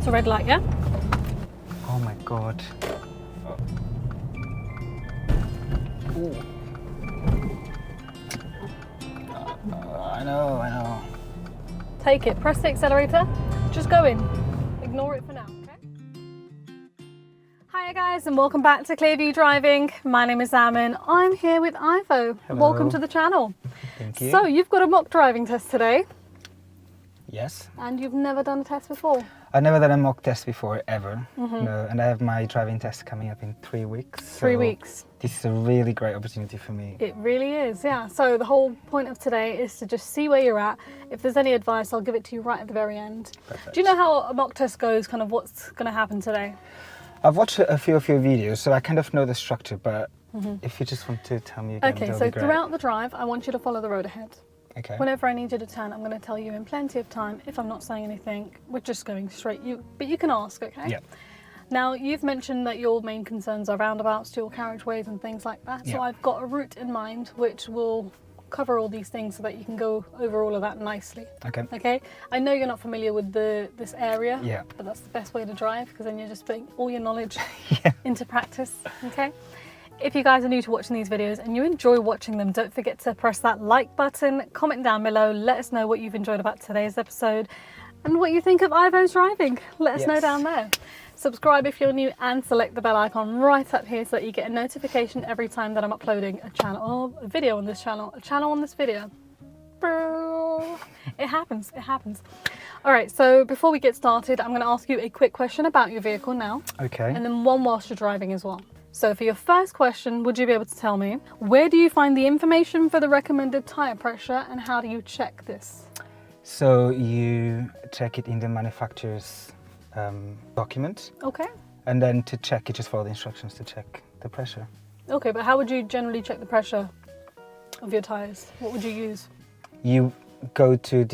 It's a red light, yeah? Oh my God. Ooh. I know. Take it. Press the accelerator. Just go in. Ignore it for now, okay? Hiya guys, and welcome back to Clearview Driving. My name is Amin. I'm here with Ivo. Hello. Welcome to the channel. Thank you. So, you've got a mock driving test today. Yes. And you've never done a test before? I've never done a mock test before, ever. No, and I have my driving test coming up in 3 weeks. 3 weeks. This is a really great opportunity for me. It really is, yeah. So the whole point of today is to just see where you're at. If there's any advice, I'll give it to you right at the very end. Perfect. Do you know how a mock test goes, kind of what's going to happen today? I've watched a few of your videos, so I kind of know the structure, but if you just want to tell me again, Okay, that so would be great. throughout the drive, I want you to follow the road ahead. Okay. Whenever I need you to turn, I'm going to tell you in plenty of time. If I'm not saying anything, we're just going straight. But you can ask, okay? Yeah. Now, you've mentioned that your main concerns are roundabouts, dual carriageways and things like that. So Yeah. I've got a route in mind which will cover all these things so that you can go over all of that nicely. Okay. Okay? I know you're not familiar with this area, Yeah. but that's the best way to drive because then you're just putting all your knowledge Yeah. into practice, okay? If you guys are new to watching these videos and you enjoy watching them, don't forget to press that like button, comment down below, let us know what you've enjoyed about today's episode and what you think of Ivo's driving. Let us know Yes. down there. Subscribe if you're new and select the bell icon right up here so that you get a notification every time that I'm uploading a video on this channel, a channel on this video. It happens. All right, so before we get started, I'm going to ask you a quick question about your vehicle now. Okay. And then one whilst you're driving as well. So for your first question, would you be able to tell me, where do you find the information for the recommended tyre pressure and how do you check this? So you check it in the manufacturer's document, Okay. and then to check, you just follow the instructions to check the pressure. Okay, but how would you generally check the pressure of your tyres? What would you use? You go to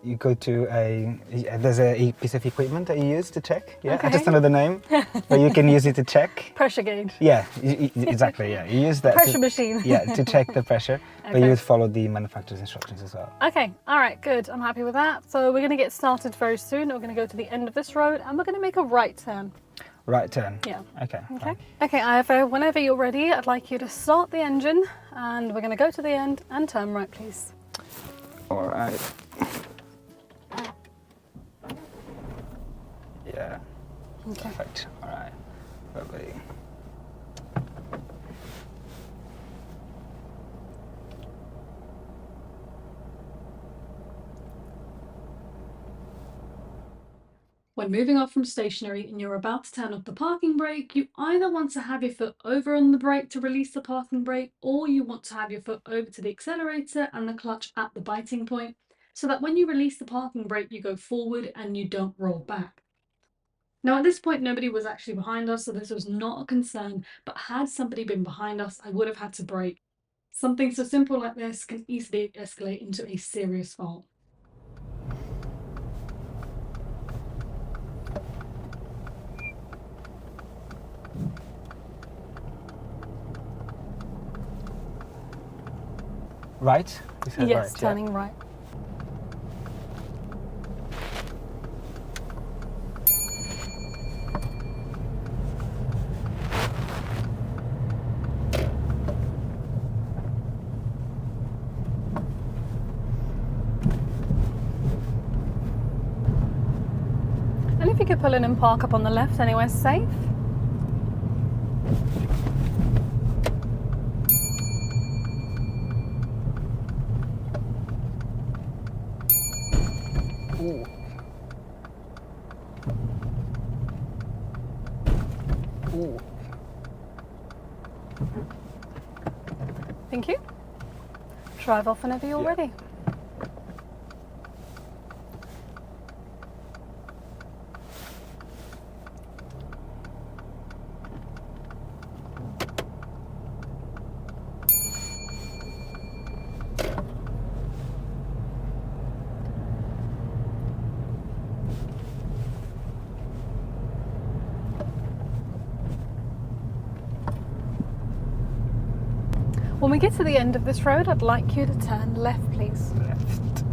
there's a piece of equipment that you use to check. Yeah, Okay. I just don't know the name, but you can use it to check. Pressure gauge. Yeah, exactly. Yeah, you use that. Pressure machine. Yeah, to check the pressure, but Okay. you would follow the manufacturer's instructions as well. Okay, all right, good. I'm happy with that. So we're going to get started very soon. We're going to go to the end of this road and we're going to make a right turn. Right turn. Yeah. Okay. Okay. fine. Okay, Ivo, whenever you're ready, I'd like you to start the engine and we're going to go to the end and turn right, please. All right. Yeah. Okay. Perfect. All right. Lovely. When moving off from stationary and you're about to turn off the parking brake, you either want to have your foot over on the brake to release the parking brake, or you want to have your foot over to the accelerator and the clutch at the biting point, so that when you release the parking brake, you go forward and you don't roll back. Now at this point, nobody was actually behind us, so this was not a concern, but had somebody been behind us, I would have had to brake. Something so simple like this can easily escalate into a serious fault. Right? You said Yes, right, turning right. And if you could pull in and park up on the left anywhere safe. Ooh. Ooh. Thank you. Drive off whenever you're Yeah. ready. When we get to the end of this road, I'd like you to turn left, please. Left.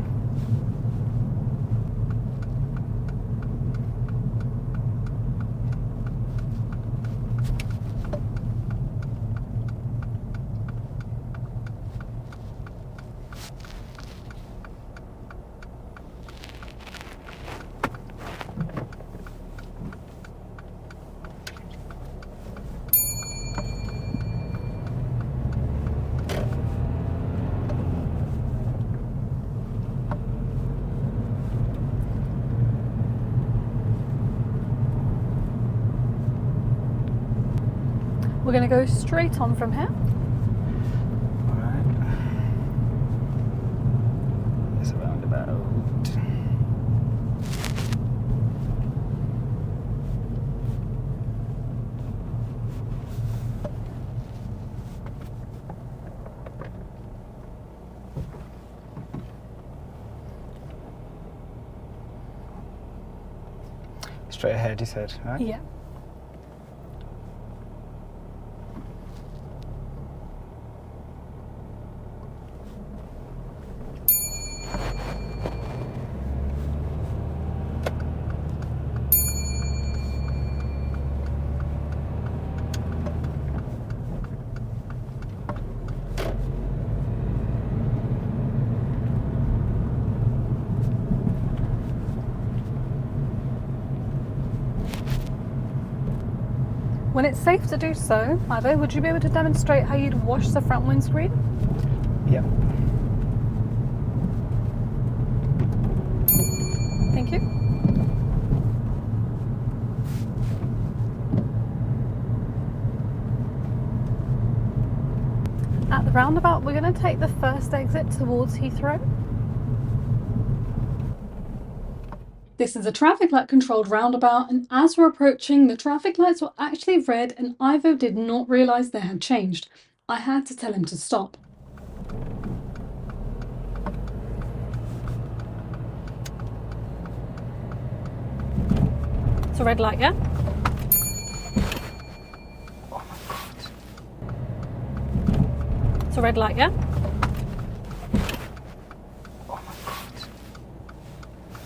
We're going to go straight on from here. Alright. There's a roundabout. Straight ahead, you said, right? Yeah. When it's safe to do so, Ivo, would you be able to demonstrate how you'd wash the front windscreen? Yeah. Thank you. At the roundabout, we're going to take the first exit towards Heathrow. This is a traffic light controlled roundabout, and as we're approaching, the traffic lights were actually red and Ivo did not realise they had changed. I had to tell him to stop. It's a red light, yeah? Oh my god. It's a red light, yeah?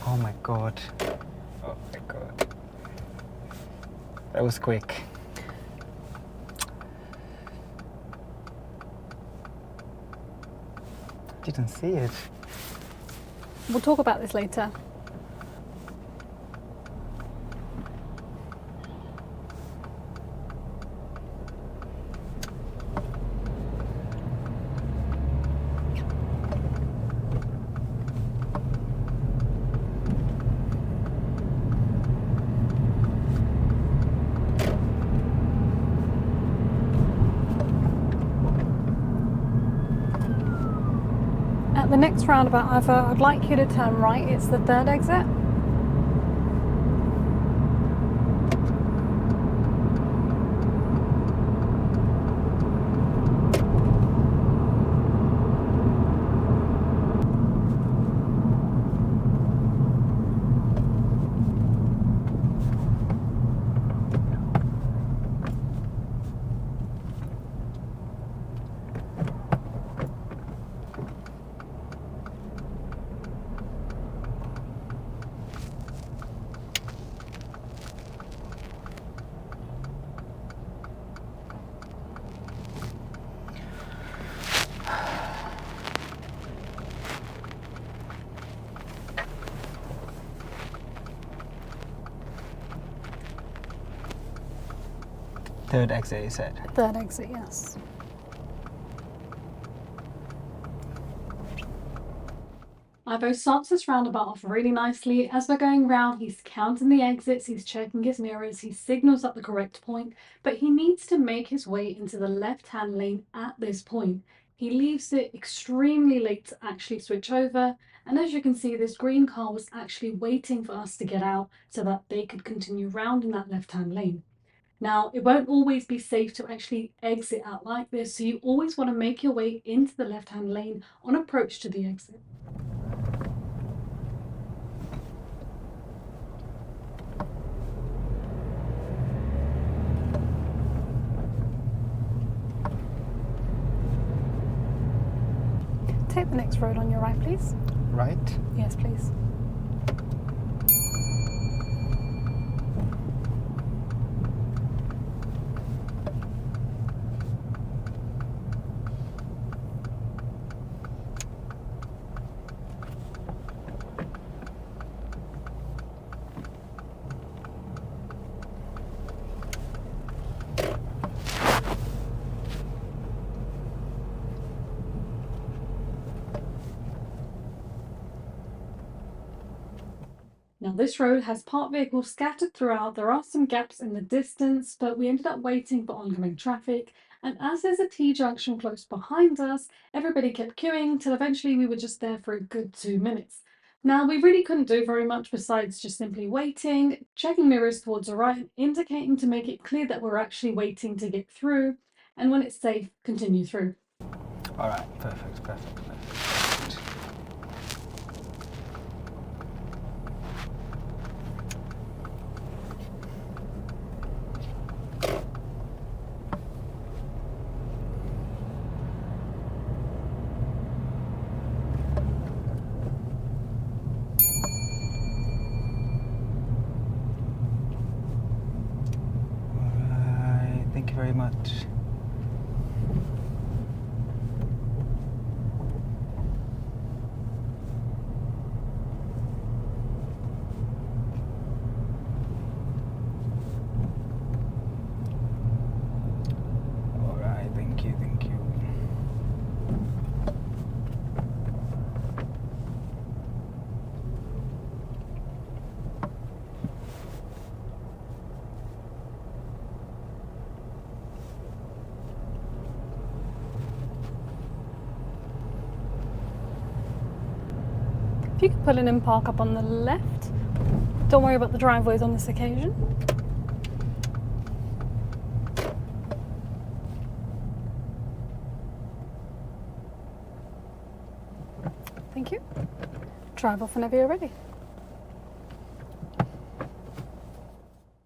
Oh my god. Oh my god. That was quick. Didn't see it. We'll talk about this later. At the next roundabout, Ivo, I'd like you to turn right. It's the third exit. Third exit, you said? Third exit, yes. Ivo starts this roundabout off really nicely. As we're going round, he's counting the exits, he's checking his mirrors, he signals at the correct point, but he needs to make his way into the left-hand lane at this point. He leaves it extremely late to actually switch over, and as you can see, this green car was actually waiting for us to get out so that they could continue round in that left-hand lane. Now, it won't always be safe to actually exit out like this, so you always want to make your way into the left-hand lane on approach to the exit. Take the next road on your right, please. Right? Yes, please. Now, this road has parked vehicles scattered throughout. There are some gaps in the distance, but we ended up waiting for oncoming traffic. And as there's a T junction close behind us, everybody kept queuing till eventually we were just there for a good 2 minutes. Now, we really couldn't do very much besides just simply waiting, checking mirrors towards the right, indicating to make it clear that we're actually waiting to get through, and when it's safe, continue through. All right, perfect. Thank you very much. All right, thank you. If you could pull in and park up on the left. Don't worry about the driveways on this occasion. Thank you. Drive off whenever you're ready.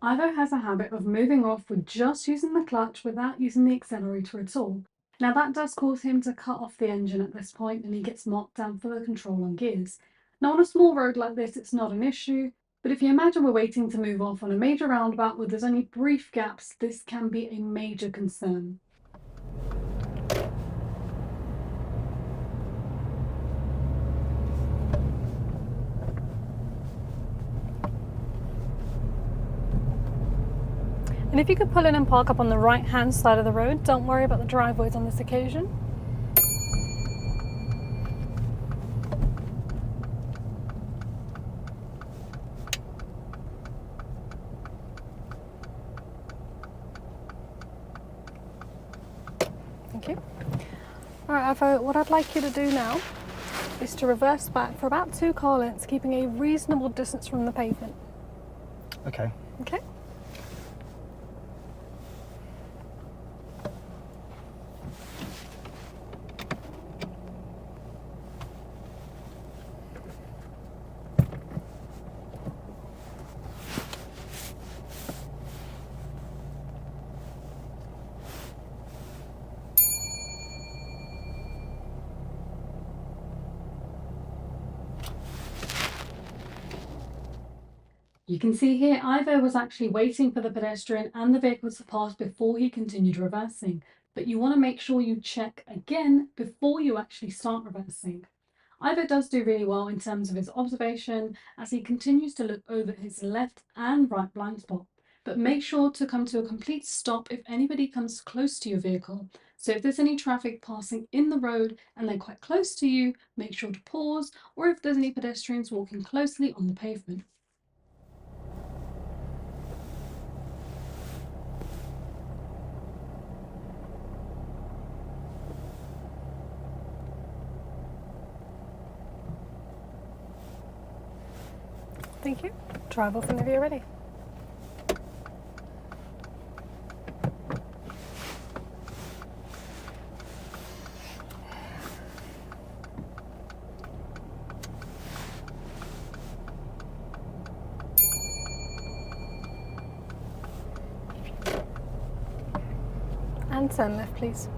Ivo has a habit of moving off with just using the clutch without using the accelerator at all. Now that does cause him to cut off the engine at this point and he gets marked down for the control on gears. Now on a small road like this it's not an issue, but if you imagine we're waiting to move off on a major roundabout where there's only brief gaps, this can be a major concern. And if you could pull in and park up on the right hand side of the road, don't worry about the driveways on this occasion. Thank you. Alright, Ivo, what I'd like you to do now is to reverse back for about 2 car lengths, keeping a reasonable distance from the pavement. Okay. Okay? You can see here Ivo was actually waiting for the pedestrian and the vehicle to pass before he continued reversing, but you want to make sure you check again before you actually start reversing. Ivo does do really well in terms of his observation as he continues to look over his left and right blind spot, but make sure to come to a complete stop if anybody comes close to your vehicle. So if there's any traffic passing in the road and they're quite close to you, make sure to pause, or if there's any pedestrians walking closely on the pavement. Thank you. Drive off whenever you're ready. And turn left, please.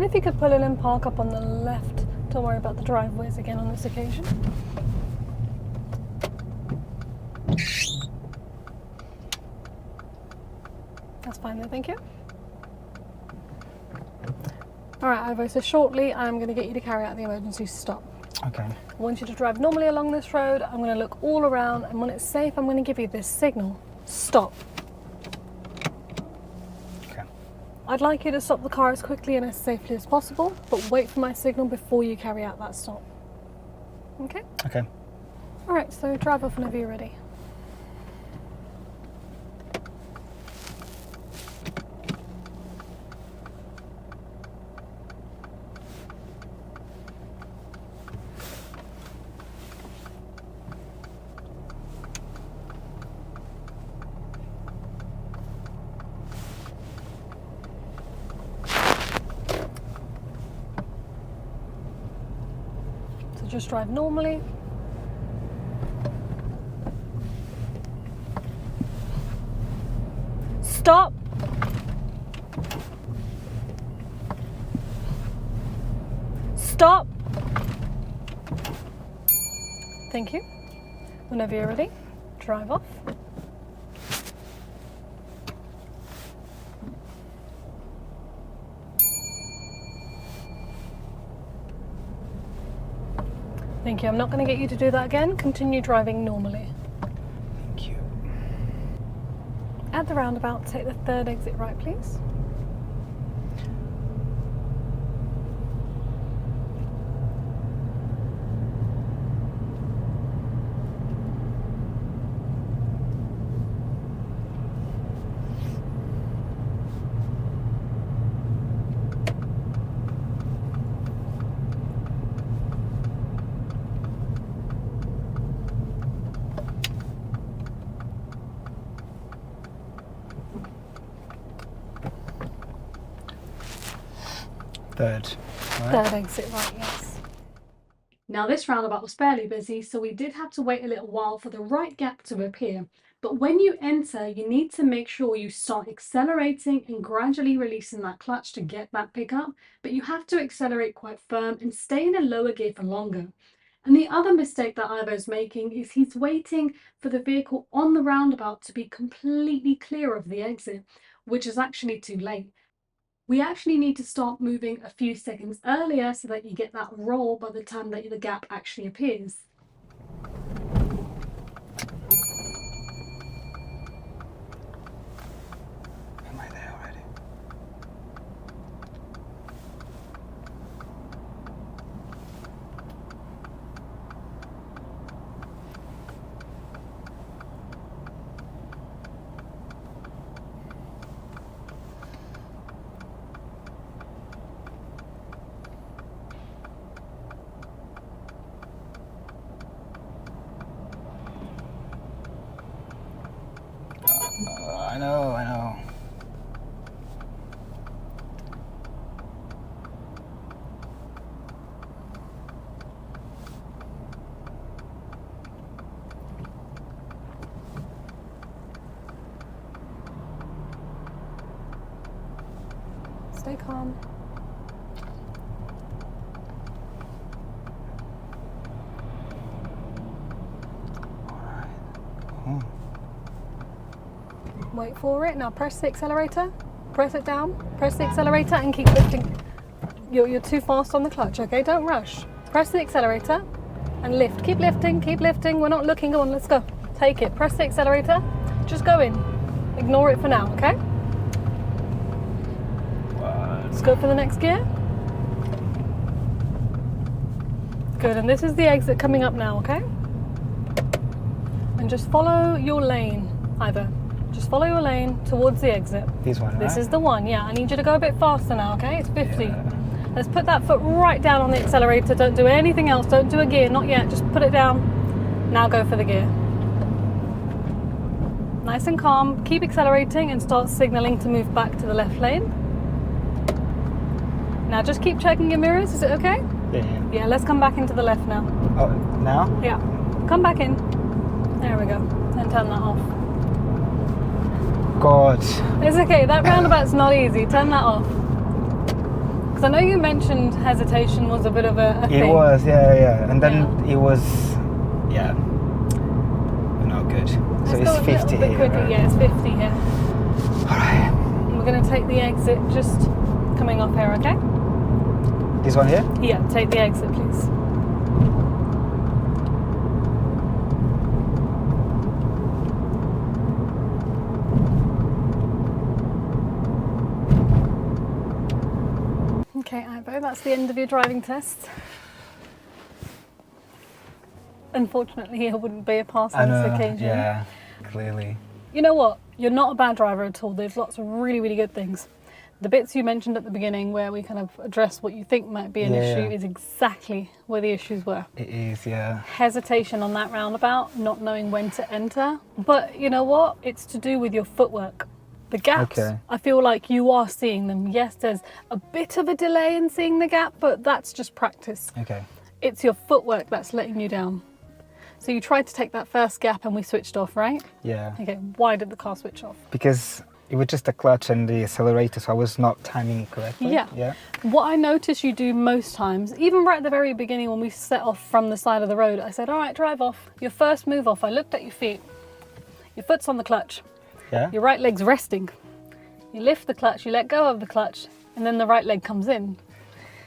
if you could pull in and park up on the left. Don't worry about the driveways again on this occasion. That's fine then, thank you. Alright, Ivo, so shortly I'm going to get you to carry out the emergency stop. Okay. I want you to drive normally along this road. I'm going to look all around, and when it's safe, I'm going to give you this signal. Stop. Okay. I'd like you to stop the car as quickly and as safely as possible, but wait for my signal before you carry out that stop. Okay? Okay. Alright, so drive off whenever you're ready. Just drive normally. Stop. Stop. Thank you. Whenever you're ready, drive off. Thank you. I'm not going to get you to do that again. Continue driving normally. Thank you. At the roundabout, take the third exit right, please. Third. Right. Third exit right, yes. Now this roundabout was fairly busy, so we did have to wait a little while for the right gap to appear. But when you enter, you need to make sure you start accelerating and gradually releasing that clutch to get that pickup, but you have to accelerate quite firm and stay in a lower gear for longer. And the other mistake that Ivo's making is he's waiting for the vehicle on the roundabout to be completely clear of the exit, which is actually too late. We actually need to start moving a few seconds earlier so that you get that roll by the time that the gap actually appears. Am I there already? I know. Stay calm. Wait for it. Now press the accelerator. Press it down. Press the accelerator and keep lifting. You're too fast on the clutch, okay? Don't rush. Press the accelerator and lift. Keep lifting, keep lifting. We're not looking. Go on, let's go. Take it. Press the accelerator. Just go in. Ignore it for now, okay? Let's go for the next gear. Good, and this is the exit coming up now, okay? And just follow your lane, either. Just follow your lane towards the exit. This one, right? This is the one, yeah. I need you to go a bit faster now, okay? It's 50. Yeah. Let's put that foot right down on the accelerator. Don't do anything else. Don't do a gear, not yet. Just put it down. Now go for the gear. Nice and calm. Keep accelerating and start signaling to move back to the left lane. Now just keep checking your mirrors. Is it okay? Yeah. Yeah, let's come back into the left now. Oh, now? Yeah. Come back in. There we go. And turn that off. God. It's okay. That roundabout's not easy. Turn that off. Because I know you mentioned hesitation was a bit of a It thing. was, yeah. And then Yeah. it was, yeah, not good. So Let's go it's a 50 little bit here, quicker. right? Yeah, it's 50 here. Alright. We're going to take the exit just coming off here, okay? This one here? Yeah, take the exit, please. Okay, Ivo, that's the end of your driving test. Unfortunately, it wouldn't be a pass I on know, this occasion. yeah, clearly. You know what? You're not a bad driver at all. There's lots of really, really good things. The bits you mentioned at the beginning where we kind of address what you think might be an Yeah. issue is exactly where the issues were. It is, yeah. Hesitation on that roundabout, not knowing when to enter. But you know what? It's to do with your footwork. The gaps, Okay. I feel like you are seeing them. Yes, there's a bit of a delay in seeing the gap, but that's just practice. Okay. It's your footwork that's letting you down. So you tried to take that first gap and we switched off, right? Yeah. Okay, why did the car switch off? Because it was just the clutch and the accelerator, so I was not timing it correctly. Yeah. Yeah. What I notice you do most times, even right at the very beginning when we set off from the side of the road, I said, all right, drive off. Your first move off, I looked at your feet. Your foot's on the clutch. Yeah. Your right leg's resting. You lift the clutch, you let go of the clutch, and then the right leg comes in.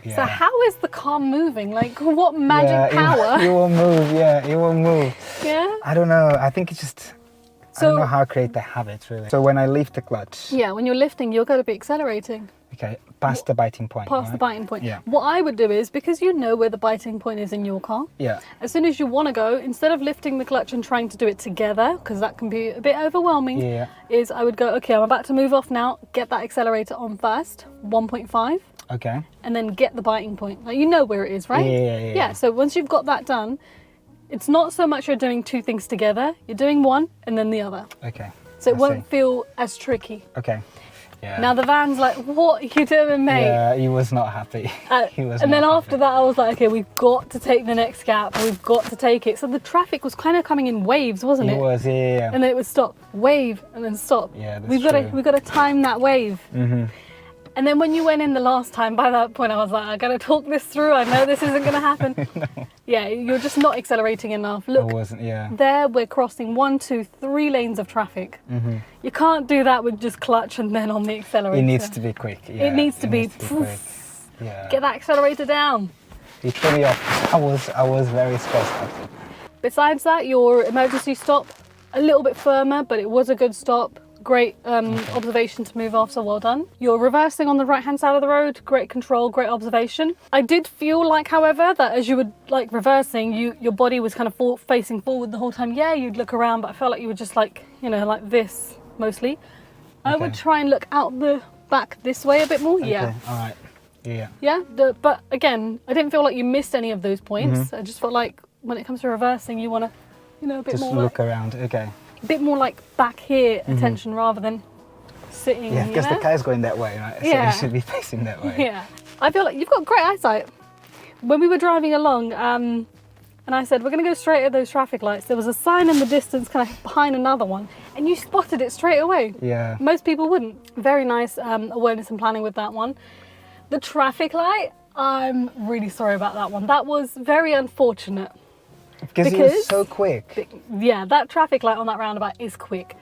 Yeah. So how is the car moving? Like, what magic yeah, power? It will move, yeah, it will move. Yeah? I don't know, I think it's just, I So- don't know how to create the habit, really. So when I lift the clutch, Yeah, when you're lifting, you're going to be accelerating okay, past the biting point, past the right? biting point. Yeah. What I would do is, because you know where the biting point is in your car, Yeah, as soon as you want to go, instead of lifting the clutch and trying to do it together, because that can be a bit overwhelming, yeah, is I would go, okay, I'm about to move off now, get that accelerator on first, 1.5, okay. and then get the biting point. Like, you know where it is, right? Yeah. So once you've got that done, it's not so much you're doing two things together, you're doing one and then the other. Okay. So it I won't see. feel as tricky. Okay. Yeah. Now the van's like, what are you doing, mate? Yeah, he was not happy. He was And then not after happy. that, I was like, okay, we've got to take the next gap. We've got to take it. So the traffic was kind of coming in waves, wasn't it? It was, yeah. And then it would stop, wave, and then stop. Yeah, that's we've got true. to time that wave. Mm-hmm. And then when you went in the last time, by that point, I was like, I got to talk this through. I know this isn't going to happen. No, Yeah, you're just not accelerating enough. I Look, wasn't, yeah. there we're crossing 1, 2, 3 lanes of traffic. Mm-hmm. You can't do that with just clutch and then on the accelerator. It needs to be quick. Yeah, It needs to be quick. Yeah. Get that accelerator down. He threw me off. I was very stressed out. Besides that, your emergency stop, a little bit firmer, but it was a good stop. Great observation to move off, so well done. You're reversing on the right-hand side of the road. Great control, great observation. I did feel like, however, that as you were like reversing, your body was kind of facing forward the whole time. Yeah, you'd look around, but I felt like you were just like, you know, like this mostly. I would Okay. try and look out the back this way a bit more. Yeah. Okay, all right. Yeah. Yeah, but again, I didn't feel like you missed any of those points. Mm-hmm. I just felt like when it comes to reversing, you want to, you know, a bit Just more look like, around. Okay. a bit more like back here attention rather than sitting. Yeah, you because the know? car's going that way, right? So Yeah. you should be facing that way. Yeah, I feel like you've got great eyesight. When we were driving along, and I said we're going to go straight at those traffic lights, there was a sign in the distance, kind of behind another one, and you spotted it straight away. Yeah. Most people wouldn't. Very nice awareness and planning with that one. The traffic light, I'm really sorry about that one. That was very unfortunate. Because it Because- was so quick. Yeah, that traffic light on that roundabout is quick.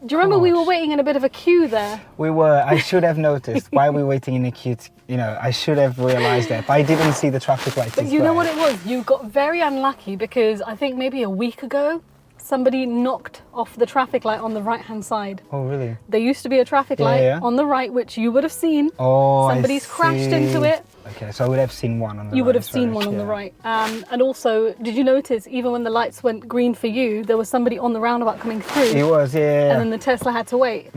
Do you remember we were Gosh. waiting in a bit of a queue there? We were. I should have noticed. Why we're waiting in the queue? You know, I should have realised that. But I didn't see the traffic lights. But you know what it was? You got very unlucky because I think maybe a week ago, somebody knocked off the traffic light on the right-hand side. Oh, really? There used to be a traffic light Yeah. on the right, which you would have seen. Oh, Somebody's crashed into see. it. Okay, so I would have seen one on the right. You would have as seen well, one on the yeah. right. And also, did you notice even when the lights went green for you, there was somebody on the roundabout coming through? It was, yeah. And then the Tesla had to wait.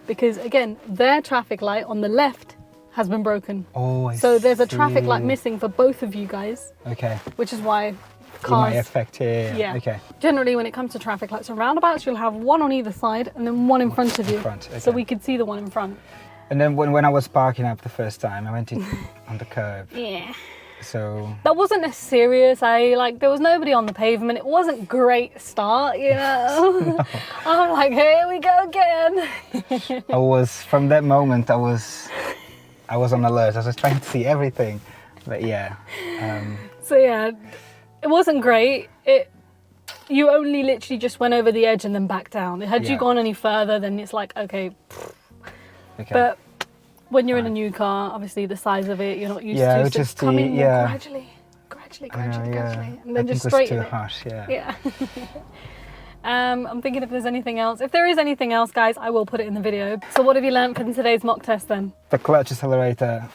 Because again, their traffic light on the left has been broken. Oh, I So there's a traffic light see. missing for both of you guys, Okay. which is why It might cars... affect, yeah. Okay. Generally, when it comes to traffic lights and roundabouts, you'll have one on either side and then one in front of you. front, So okay. we could see the one in front. And then when I was parking up the first time, I went in on the curb. Yeah. So That wasn't as serious. There was nobody on the pavement. It wasn't a great start, you know. I'm like, here we go again. I was, from that moment, I was I was on alert. I was trying to see everything. But yeah. So yeah, it wasn't great. You only literally just went over the edge and then back down. Had you Yeah. gone any further, then it's like, okay. Okay. But when you're in a Fine. new car, obviously the size of it, you're not used Yeah, to. it So just come in more yeah. gradually, I know, yeah. and then I just think it was straighten too it. harsh. Yeah. Yeah. I'm thinking if there's anything else. If there is anything else, guys, I will put it in the video. So what have you learned from today's mock test then? The clutch accelerator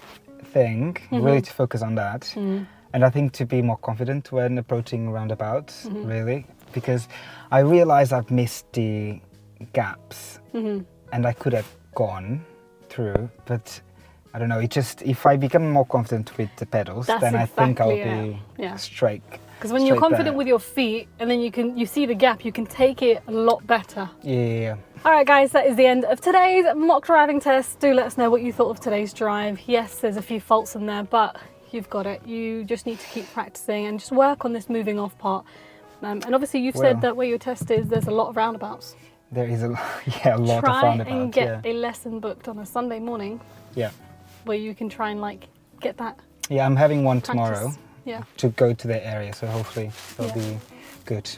thing, really to focus on that. And I think to be more confident when approaching roundabouts, really, because I realize I've missed the gaps and I could have gone through, but I don't know, it just, if I become more confident with the pedals, That's then I think I'll exactly be Yeah. straight. Because when you're straight confident there. with your feet and then you see the gap, you can take it a lot better. Yeah. All right, guys, that is the end of today's mock driving test. Do let us know what you thought of today's drive. Yes, there's a few faults in there, but you've got it. You just need to keep practicing and just work on this moving off part. And obviously you've said that where your test is, there's a lot of roundabouts. There is a lot of Try roundabouts. and get a lesson booked on a Sunday morning Yeah. where you can try and like get that Yeah, I'm having one practice. tomorrow Yeah. to go to the area, so hopefully it'll be good.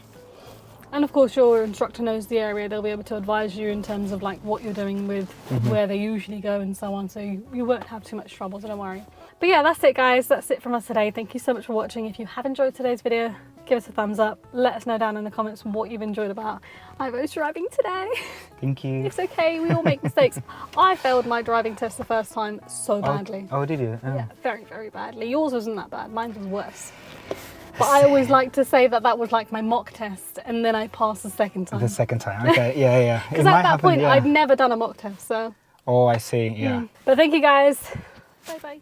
And of course your instructor knows the area. They'll be able to advise you in terms of like what you're doing with where they usually go and so on. So you won't have too much trouble, so don't worry. But yeah, that's it, guys. That's it from us today. Thank you so much for watching. If you have enjoyed today's video, give us a thumbs up. Let us know down in the comments what you've enjoyed about Ivo's driving today. Thank you. It's okay, we all make mistakes. I failed my driving test the first time so badly. Oh, did you? Oh. Yeah, very, very badly. Yours wasn't that bad, mine was worse. But I always like to say that was like my mock test and then I passed the second time. The second time, okay, yeah. Because at that point, I'd never done a mock test, so. Oh, I see, yeah. But thank you guys. Bye-bye.